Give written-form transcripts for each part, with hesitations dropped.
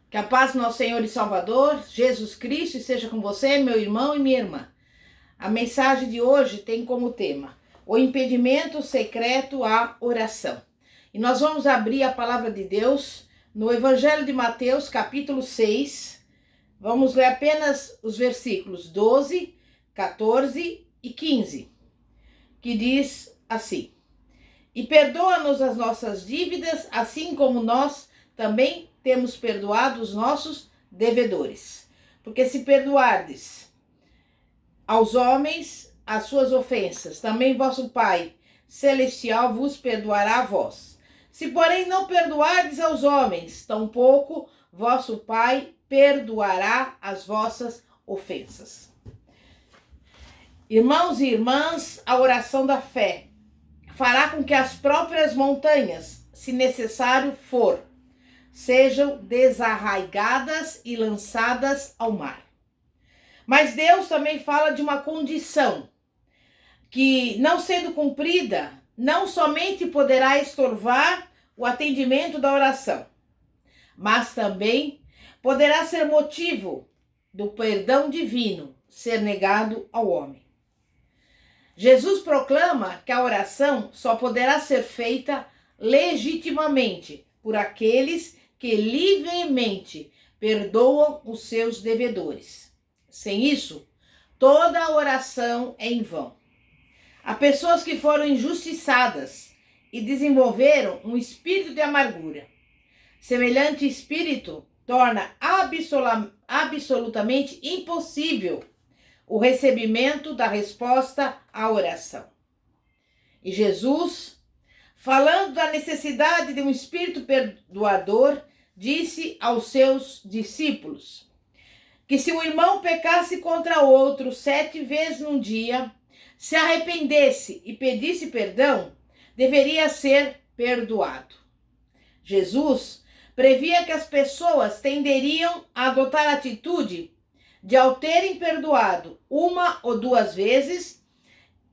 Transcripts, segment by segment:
Que a paz do nosso Senhor e Salvador, Jesus Cristo, esteja com você, meu irmão e minha irmã. A mensagem de hoje tem como tema o impedimento secreto à oração. E nós vamos abrir a palavra de Deus no Evangelho de Mateus, capítulo 6. Vamos ler apenas os versículos 12, 14 e 15, que diz assim: E perdoa-nos as nossas dívidas, assim como nós também temos perdoado os nossos devedores. Porque se perdoardes aos homens as suas ofensas, também vosso Pai celestial vos perdoará a vós. Se, porém, não perdoardes aos homens, tampouco vosso Pai perdoará as vossas ofensas. Irmãos e irmãs, a oração da fé fará com que as próprias montanhas, se necessário for, sejam desarraigadas e lançadas ao mar. Mas Deus também fala de uma condição que, não sendo cumprida, não somente poderá estorvar o atendimento da oração, mas também poderá ser motivo do perdão divino ser negado ao homem. Jesus proclama que a oração só poderá ser feita legitimamente por aqueles que livremente perdoam os seus devedores. Sem isso, toda a oração é em vão. Há pessoas que foram injustiçadas e desenvolveram um espírito de amargura. Semelhante espírito torna absolutamente impossível o recebimento da resposta à oração. E Jesus, falando da necessidade de um espírito perdoador, disse aos seus discípulos que se um irmão pecasse contra outro 7 vezes num dia, se arrependesse e pedisse perdão, deveria ser perdoado. Jesus previa que as pessoas tenderiam a adotar a atitude de, ao terem perdoado 1 ou 2 vezes,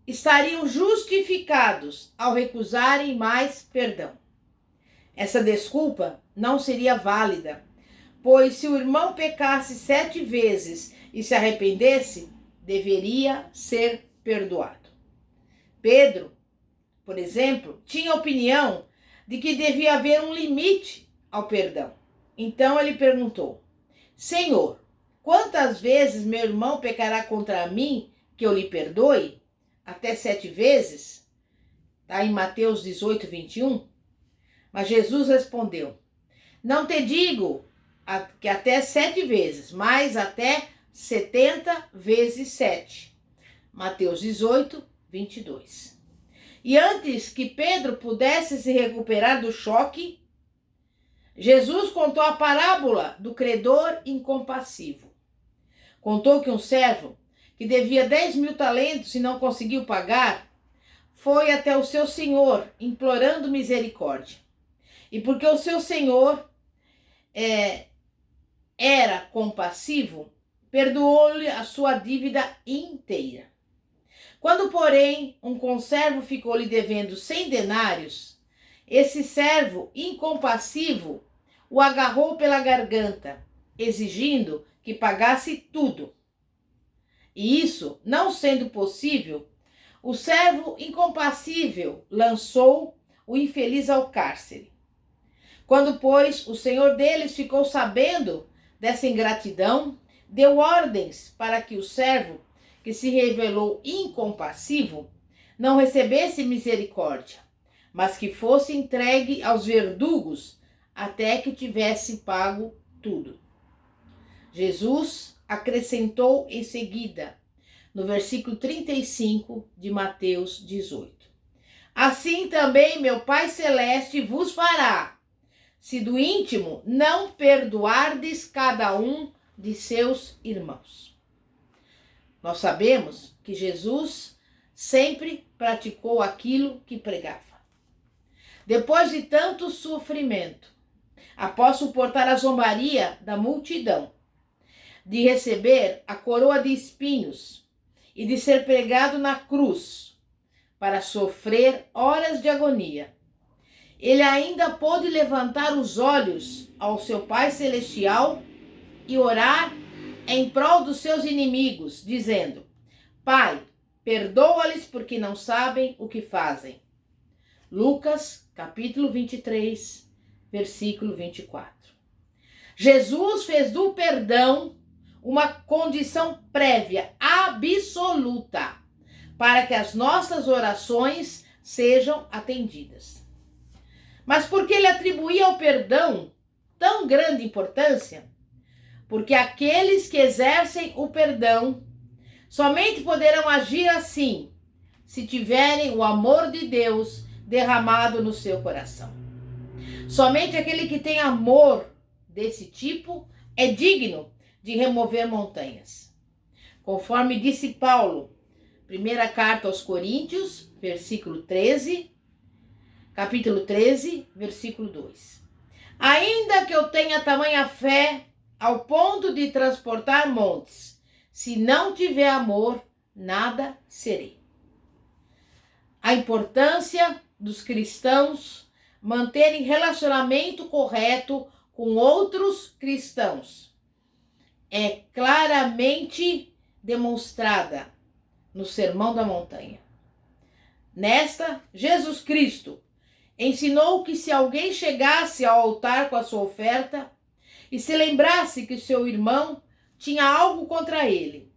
estariam justificados ao recusarem mais perdão. Essa desculpa não seria válida, pois se o irmão pecasse 7 vezes e se arrependesse, deveria ser perdoado. Pedro, por exemplo, tinha a opinião de que devia haver um limite ao perdão. Então ele perguntou: Senhor, quantas vezes meu irmão pecará contra mim que eu lhe perdoe? Até 7 vezes? Está em Mateus 18, 21. Mas Jesus respondeu: Não te digo que até 7 vezes, mas até 70 vezes 7. Mateus 18, 22. E antes que Pedro pudesse se recuperar do choque, Jesus contou a parábola do credor incompassivo. Contou que um servo que devia 10.000 talentos e não conseguiu pagar, foi até o seu senhor implorando misericórdia. E porque o seu senhor era compassivo, perdoou-lhe a sua dívida inteira. Quando, porém, um conservo ficou lhe devendo 100 denários, esse servo incompassivo o agarrou pela garganta, exigindo que pagasse tudo. E isso, não sendo possível, o servo incompassível lançou o infeliz ao cárcere. Quando, pois, o senhor deles ficou sabendo dessa ingratidão, deu ordens para que o servo, que se revelou incompassivo, não recebesse misericórdia, mas que fosse entregue aos verdugos até que tivesse pago tudo. Jesus acrescentou em seguida, no versículo 35 de Mateus 18: Assim também meu Pai Celeste vos fará, se do íntimo não perdoardes cada um de seus irmãos. Nós sabemos que Jesus sempre praticou aquilo que pregava. Depois de tanto sofrimento, após suportar a zombaria da multidão, de receber a coroa de espinhos e de ser pregado na cruz para sofrer horas de agonia, ele ainda pôde levantar os olhos ao seu Pai Celestial e orar em prol dos seus inimigos, dizendo: Pai, perdoa-lhes porque não sabem o que fazem. Lucas, capítulo 23, versículo 24. Jesus fez do perdão uma condição prévia, absoluta, para que as nossas orações sejam atendidas. Mas por que ele atribuía ao perdão tão grande importância? Porque aqueles que exercem o perdão somente poderão agir assim se tiverem o amor de Deus derramado no seu coração. Somente aquele que tem amor desse tipo é digno de remover montanhas. Conforme disse Paulo, primeira carta aos Coríntios, capítulo 13, versículo 2. Ainda que eu tenha tamanha fé ao ponto de transportar montes, se não tiver amor, nada serei. A importância dos cristãos manterem relacionamento correto com outros cristãos é claramente demonstrada no Sermão da Montanha. Nesta, Jesus Cristo ensinou que se alguém chegasse ao altar com a sua oferta e se lembrasse que seu irmão tinha algo contra ele,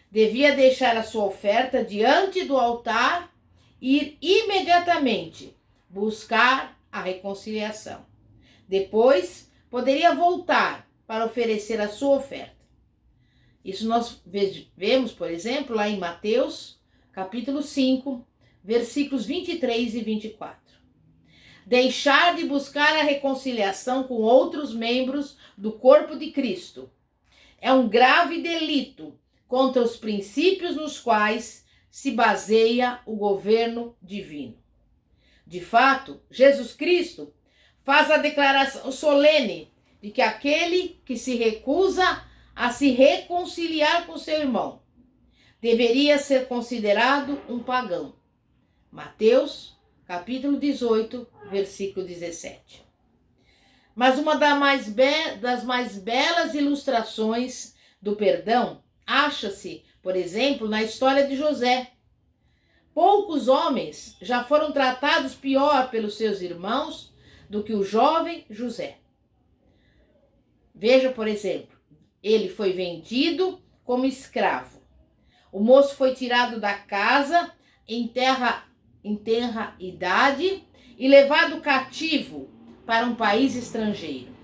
devia deixar a sua oferta diante do altar e ir imediatamente buscar a reconciliação. Depois, poderia voltar para oferecer a sua oferta. Isso nós vemos, por exemplo, lá em Mateus, capítulo 5, versículos 23 e 24. Deixar de buscar a reconciliação com outros membros do corpo de Cristo é um grave delito contra os princípios nos quais se baseia o governo divino. De fato, Jesus Cristo faz a declaração solene de que aquele que se recusa a se reconciliar com seu irmão deveria ser considerado um pagão. Mateus, capítulo 18, versículo 17. Mas uma das mais belas ilustrações do perdão acha-se, por exemplo, na história de José. Poucos homens já foram tratados pior pelos seus irmãos do que o jovem José. Veja, por exemplo, ele foi vendido como escravo. O moço foi tirado da casa em tenra idade e levado cativo para um país estrangeiro.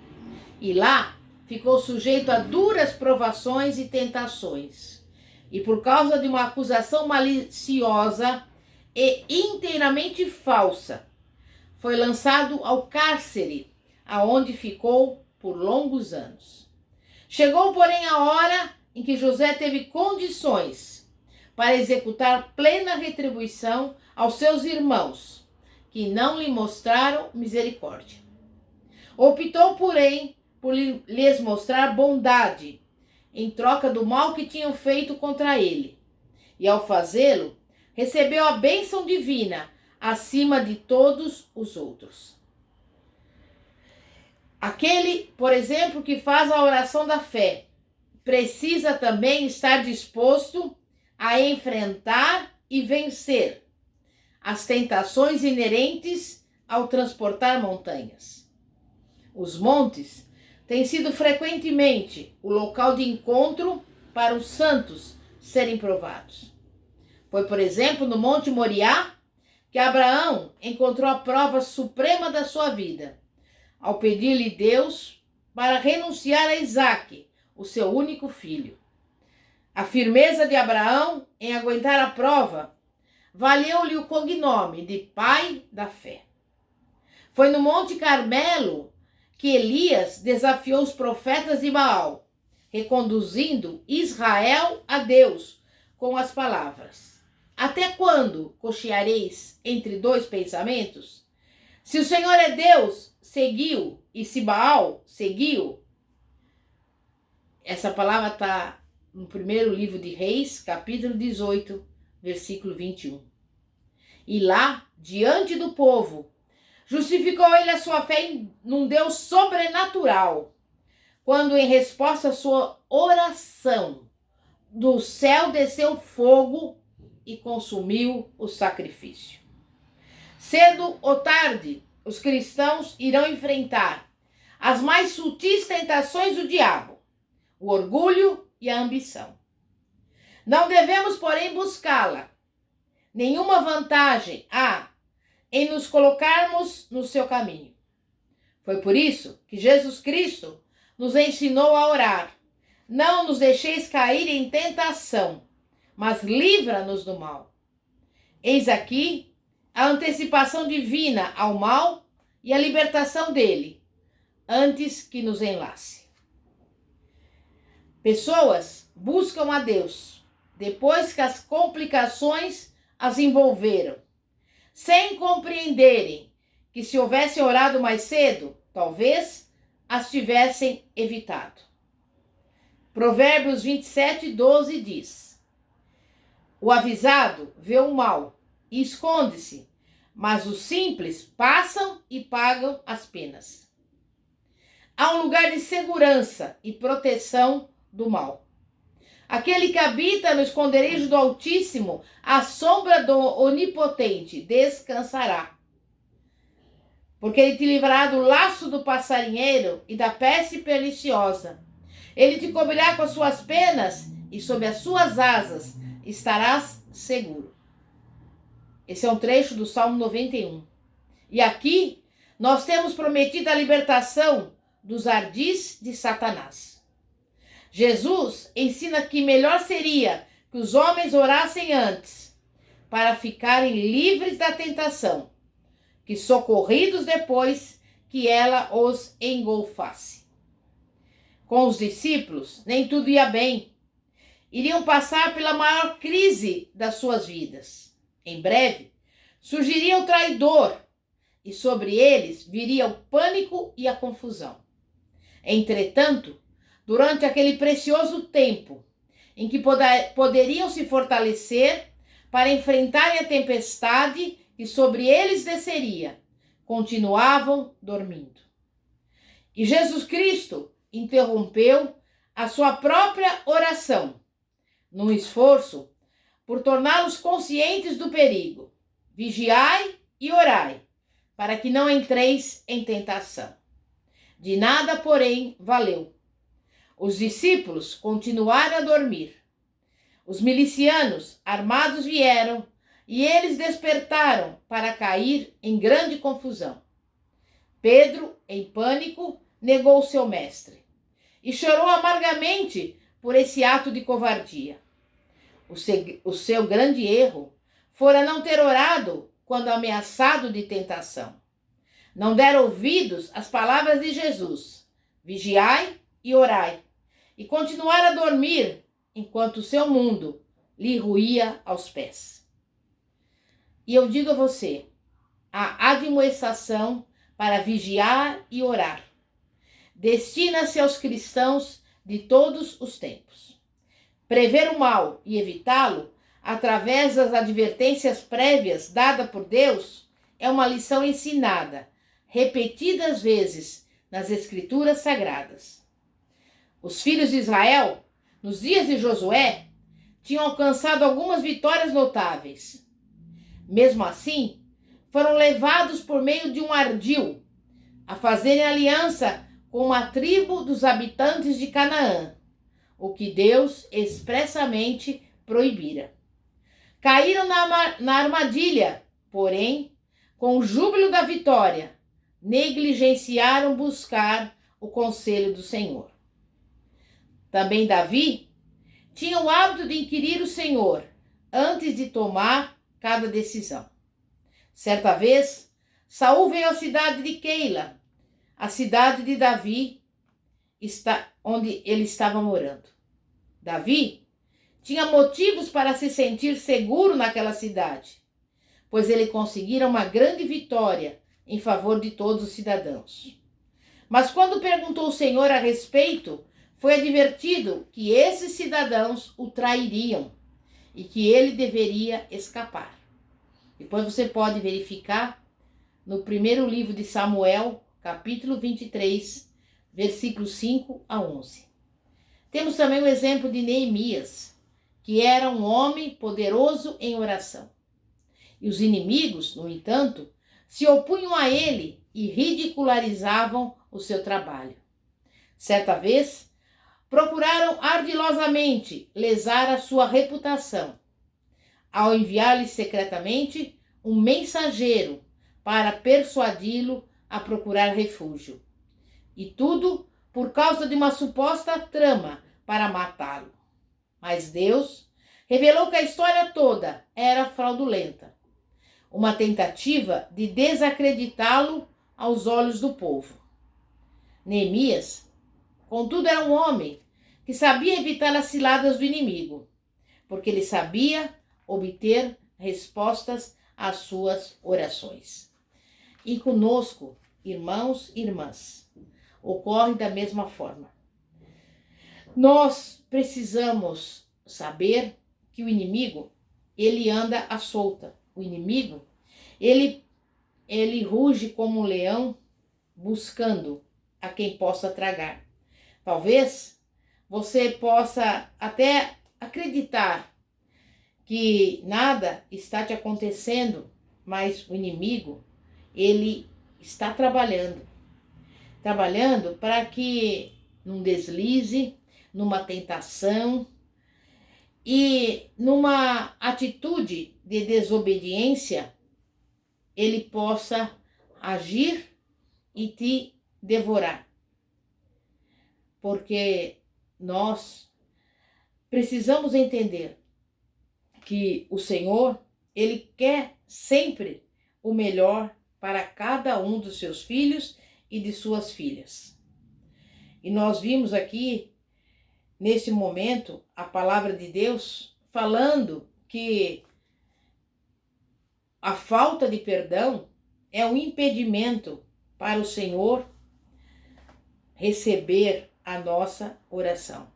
E lá ficou sujeito a duras provações e tentações. E por causa de uma acusação maliciosa e inteiramente falsa, foi lançado ao cárcere, aonde ficou por longos anos. Chegou, porém, a hora em que José teve condições para executar plena retribuição aos seus irmãos, que não lhe mostraram misericórdia. Optou, porém, por lhes mostrar bondade, em troca do mal que tinham feito contra ele. E ao fazê-lo, recebeu a bênção divina acima de todos os outros. Aquele, por exemplo, que faz a oração da fé, precisa também estar disposto a enfrentar e vencer as tentações inerentes ao transportar montanhas. Os montes têm sido frequentemente o local de encontro para os santos serem provados. Foi, por exemplo, no Monte Moriá que Abraão encontrou a prova suprema da sua vida, ao pedir-lhe Deus para renunciar a Isaque, o seu único filho. A firmeza de Abraão em aguentar a prova valeu-lhe o cognome de pai da fé. Foi no Monte Carmelo que Elias desafiou os profetas de Baal, reconduzindo Israel a Deus com as palavras: até quando cocheareis entre dois pensamentos? Se o Senhor é Deus, seguiu, e se Baal, seguiu. Essa palavra está no primeiro livro de Reis, capítulo 18, versículo 21. E lá, diante do povo, Justificou ele a sua fé num Deus sobrenatural, quando em resposta à sua oração, do céu desceu fogo e consumiu o sacrifício. Cedo ou tarde, os cristãos irão enfrentar as mais sutis tentações do diabo, o orgulho e a ambição. Não devemos, porém, buscá-la. Nenhuma vantagem há em nos colocarmos no seu caminho. Foi por isso que Jesus Cristo nos ensinou a orar: não nos deixeis cair em tentação, mas livra-nos do mal. Eis aqui a antecipação divina ao mal e a libertação dele, antes que nos enlace. Pessoas buscam a Deus depois que as complicações as envolveram, sem compreenderem que se houvessem orado mais cedo, talvez as tivessem evitado. Provérbios 27:12 diz: o avisado vê o mal e esconde-se, mas os simples passam e pagam as penas. Há um lugar de segurança e proteção do mal. Aquele que habita no esconderijo do Altíssimo, à sombra do Onipotente, descansará. Porque ele te livrará do laço do passarinheiro e da peste perniciosa. Ele te cobrirá com as suas penas e sob as suas asas estarás seguro. Esse é um trecho do Salmo 91. E aqui nós temos prometido a libertação dos ardis de Satanás. Jesus ensina que melhor seria que os homens orassem antes, para ficarem livres da tentação, que socorridos depois que ela os engolfasse. Com os discípulos, nem tudo ia bem. Iriam passar pela maior crise das suas vidas. Em breve, surgiria o traidor, e sobre eles viria o pânico e a confusão. Entretanto, durante aquele precioso tempo em que poderiam se fortalecer para enfrentarem a tempestade que sobre eles desceria, continuavam dormindo. E Jesus Cristo interrompeu a sua própria oração, num esforço por torná-los conscientes do perigo. Vigiai e orai, para que não entreis em tentação. De nada, porém, valeu. Os discípulos continuaram a dormir. Os milicianos armados vieram e eles despertaram para cair em grande confusão. Pedro, em pânico, negou seu mestre e chorou amargamente por esse ato de covardia. O seu grande erro fora não ter orado quando ameaçado de tentação. Não deram ouvidos às palavras de Jesus: vigiai e orai, e continuar a dormir enquanto o seu mundo lhe ruía aos pés. E eu digo a você, a admoestação para vigiar e orar destina-se aos cristãos de todos os tempos. Prever o mal e evitá-lo, através das advertências prévias dadas por Deus, é uma lição ensinada repetidas vezes nas Escrituras Sagradas. Os filhos de Israel, nos dias de Josué, tinham alcançado algumas vitórias notáveis. Mesmo assim, foram levados por meio de um ardil a fazerem aliança com uma tribo dos habitantes de Canaã, o que Deus expressamente proibira. Caíram na armadilha, porém, com o júbilo da vitória, negligenciaram buscar o conselho do Senhor. Também Davi tinha o hábito de inquirir o Senhor antes de tomar cada decisão. Certa vez, Saul veio à cidade de Keila, a cidade de Davi, onde ele estava morando. Davi tinha motivos para se sentir seguro naquela cidade, pois ele conseguira uma grande vitória em favor de todos os cidadãos. Mas quando perguntou ao Senhor a respeito, foi advertido que esses cidadãos o trairiam e que ele deveria escapar. Depois você pode verificar no primeiro livro de Samuel, capítulo 23, versículos 5 a 11. Temos também o exemplo de Neemias, que era um homem poderoso em oração. E os inimigos, no entanto, se opunham a ele e ridicularizavam o seu trabalho. Certa vez, procuraram ardilosamente lesar a sua reputação, ao enviar-lhe secretamente um mensageiro para persuadi-lo a procurar refúgio. E tudo por causa de uma suposta trama para matá-lo. Mas Deus revelou que a história toda era fraudulenta, uma tentativa de desacreditá-lo aos olhos do povo. Neemias, contudo, era um homem que sabia evitar as ciladas do inimigo, porque ele sabia obter respostas às suas orações. E conosco, irmãos e irmãs, ocorre da mesma forma. Nós precisamos saber que o inimigo, ele anda à solta. O inimigo, ele ruge como um leão buscando a quem possa tragar. Talvez você possa até acreditar que nada está te acontecendo, mas o inimigo, ele está trabalhando para que num deslize, numa tentação e numa atitude de desobediência, ele possa agir e te devorar. Porque nós precisamos entender que o Senhor, ele quer sempre o melhor para cada um dos seus filhos e de suas filhas. E nós vimos aqui, nesse momento, a palavra de Deus falando que a falta de perdão é um impedimento para o Senhor receber a nossa oração.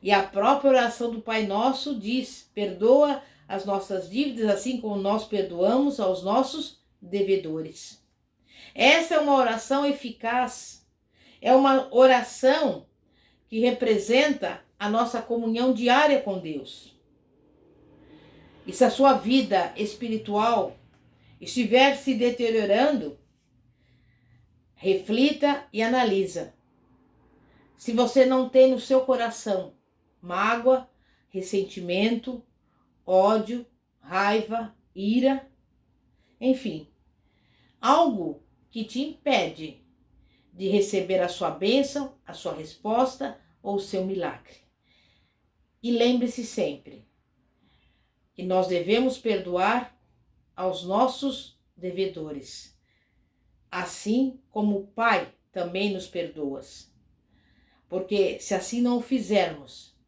E a própria oração do Pai Nosso diz: perdoa as nossas dívidas, assim como nós perdoamos aos nossos devedores. Essa é uma oração eficaz, é uma oração que representa a nossa comunhão diária com Deus. E se a sua vida espiritual estiver se deteriorando, reflita e analisa. Se você não tem no seu coração mágoa, ressentimento, ódio, raiva, ira, enfim, algo que te impede de receber a sua bênção, a sua resposta ou o seu milagre. E lembre-se sempre que nós devemos perdoar aos nossos devedores, assim como o Pai também nos perdoa. Porque se assim não o fizermos,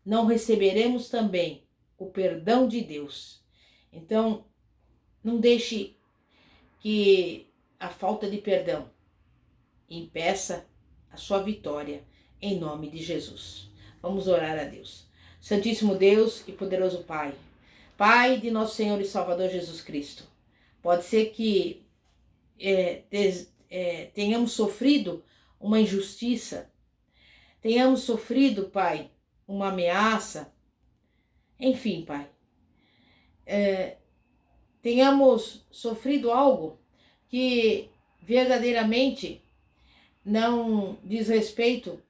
não receberemos também o perdão de Deus. Então, não deixe que a falta de perdão impeça a sua vitória, em nome de Jesus. Vamos orar a Deus. Santíssimo Deus e poderoso Pai, Pai de nosso Senhor e Salvador Jesus Cristo, pode ser que tenhamos sofrido uma injustiça, tenhamos sofrido, Pai, uma ameaça, enfim, Pai, tenhamos sofrido algo que verdadeiramente não diz respeito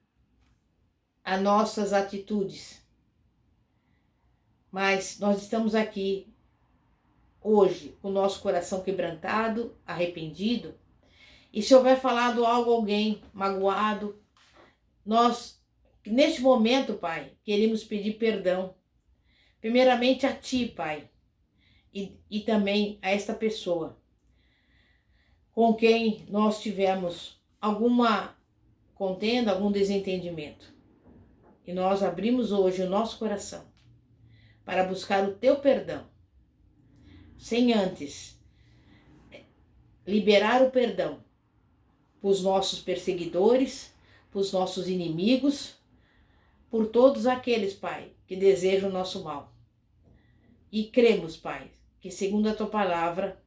a nossas atitudes. Mas nós estamos aqui hoje com o nosso coração quebrantado, arrependido. E se houver falado algo a alguém magoado, nós, neste momento, Pai, queremos pedir perdão. Primeiramente a Ti, Pai, e também a esta pessoa com quem nós tivemos alguma contenda, algum desentendimento. E nós abrimos hoje o nosso coração para buscar o Teu perdão, sem antes liberar o perdão para os nossos perseguidores, para os nossos inimigos, por todos aqueles, Pai, que desejam o nosso mal. E cremos, Pai, que segundo a Tua palavra,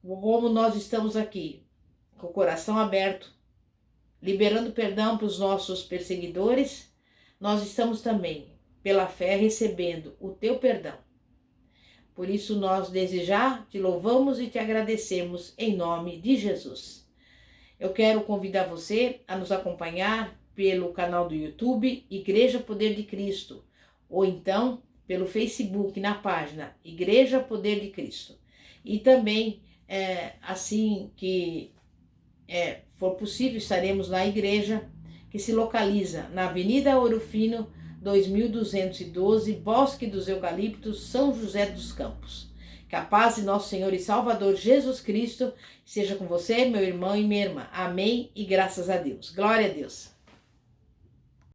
como nós estamos aqui, com o coração aberto, liberando perdão para os nossos perseguidores, nós estamos também, pela fé, recebendo o teu perdão. Por isso nós desde já te louvamos e te agradecemos em nome de Jesus. Eu quero convidar você a nos acompanhar pelo canal do YouTube Igreja Poder de Cristo, ou então pelo Facebook na página Igreja Poder de Cristo. E também, assim que for possível, estaremos na igreja que se localiza na Avenida Ouro Fino, 2212, Bosque dos Eucaliptos, São José dos Campos. Que a paz de nosso Senhor e Salvador Jesus Cristo seja com você, meu irmão e minha irmã. Amém e graças a Deus. Glória a Deus.